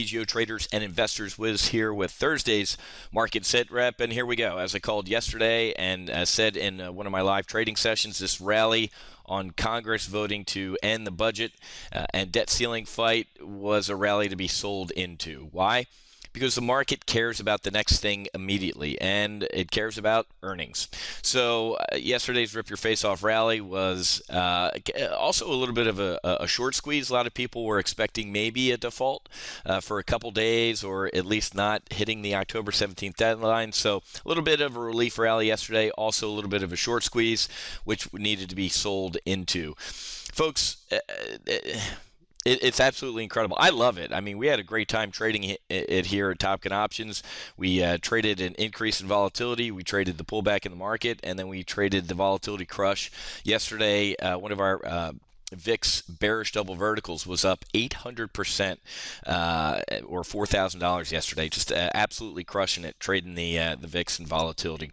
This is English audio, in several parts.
AGO traders and investors. Whiz here with Thursday's Market Sit Rep, and here we go. As I called yesterday and said in one of my live trading sessions, this rally on Congress voting to end the budget and debt ceiling fight was a rally to be sold into. Why? Because the market cares about the next thing immediately, and it cares about earnings. So yesterday's Rip Your Face Off rally was also a little bit of a short squeeze. A lot of people were expecting maybe a default for a couple days, or at least not hitting the October 17th deadline. So a little bit of a relief rally yesterday, also a little bit of a short squeeze, which needed to be sold into. Folks, it's absolutely incredible. I love it. I mean, we had a great time trading it here at Top Gun Options. We traded an increase in volatility. We traded the pullback in the market, and then we traded the volatility crush. Yesterday, one of our VIX bearish double verticals was up 800% or $4,000 yesterday. Just absolutely crushing it, trading the VIX and volatility.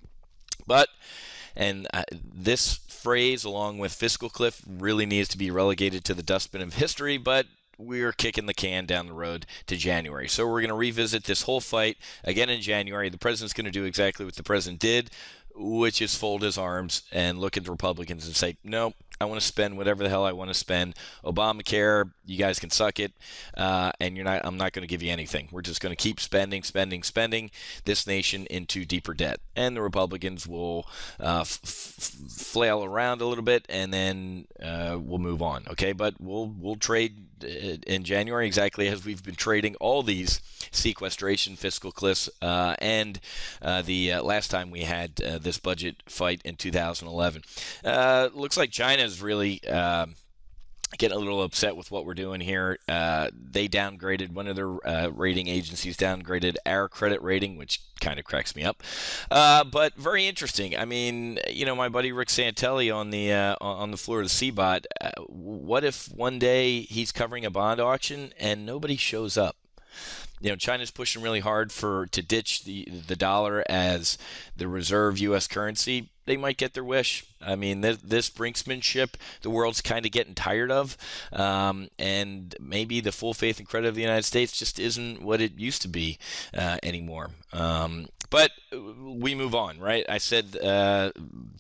And this phrase, along with fiscal cliff, really needs to be relegated to the dustbin of history, but we're kicking the can down the road to January. So we're going to revisit this whole fight again in January. The president's going to do exactly what the president did, which is fold his arms and look at the Republicans and say, no, I want to spend whatever the hell I want to spend. Obamacare, you guys can suck it, and I'm not going to give you anything. We're just going to keep spending this nation into deeper debt. And the Republicans will flail around a little bit, and then we'll move on. Okay, but we'll trade in January exactly as we've been trading all these sequestration fiscal cliffs and the last time we had this budget fight in 2011. Looks like China is really getting a little upset with what we're doing here. They downgraded, one of their rating agencies downgraded our credit rating, which kind of cracks me up. But very interesting. I mean, my buddy Rick Santelli on the floor of the CBOT, what if one day he's covering a bond auction and nobody shows up? China's pushing really hard to ditch the dollar as the reserve U.S. currency. They might get their wish. I mean, this brinksmanship, the world's kind of getting tired of, and maybe the full faith and credit of the United States just isn't what it used to be anymore. But we move on, right? I said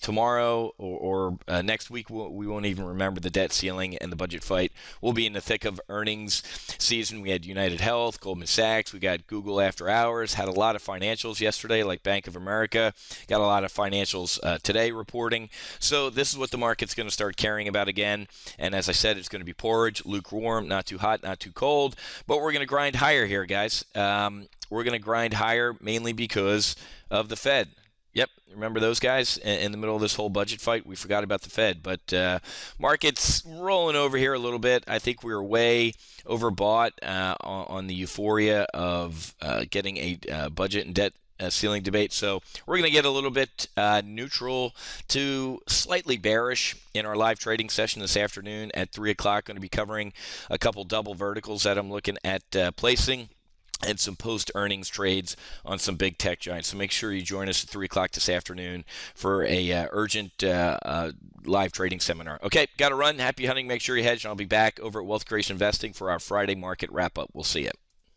tomorrow or next week we won't even remember the debt ceiling and the budget fight. We'll be in the thick of earnings season. We had United Health, Goldman Sachs. We got Google after hours. Had a lot of financials yesterday, like Bank of America. Got a lot of financials today reporting. So this is what the market's going to start caring about again. And as I said, it's going to be porridge, lukewarm, not too hot, not too cold. But we're going to grind higher here, guys. We're going to grind higher mainly because of the Fed. Yep, remember those guys in the middle of this whole budget fight? We forgot about the Fed, but market's rolling over here a little bit. I think we were way overbought on the euphoria of getting a budget and debt ceiling debate. So we're going to get a little bit neutral to slightly bearish in our live trading session this afternoon at 3 o'clock. Going to be covering a couple double verticals that I'm looking at placing, and some post-earnings trades on some big tech giants. So make sure you join us at 3 o'clock this afternoon for a urgent live trading seminar. Okay, got to run. Happy hunting. Make sure you hedge, and I'll be back over at Wealth Creation Investing for our Friday market wrap-up. We'll see you.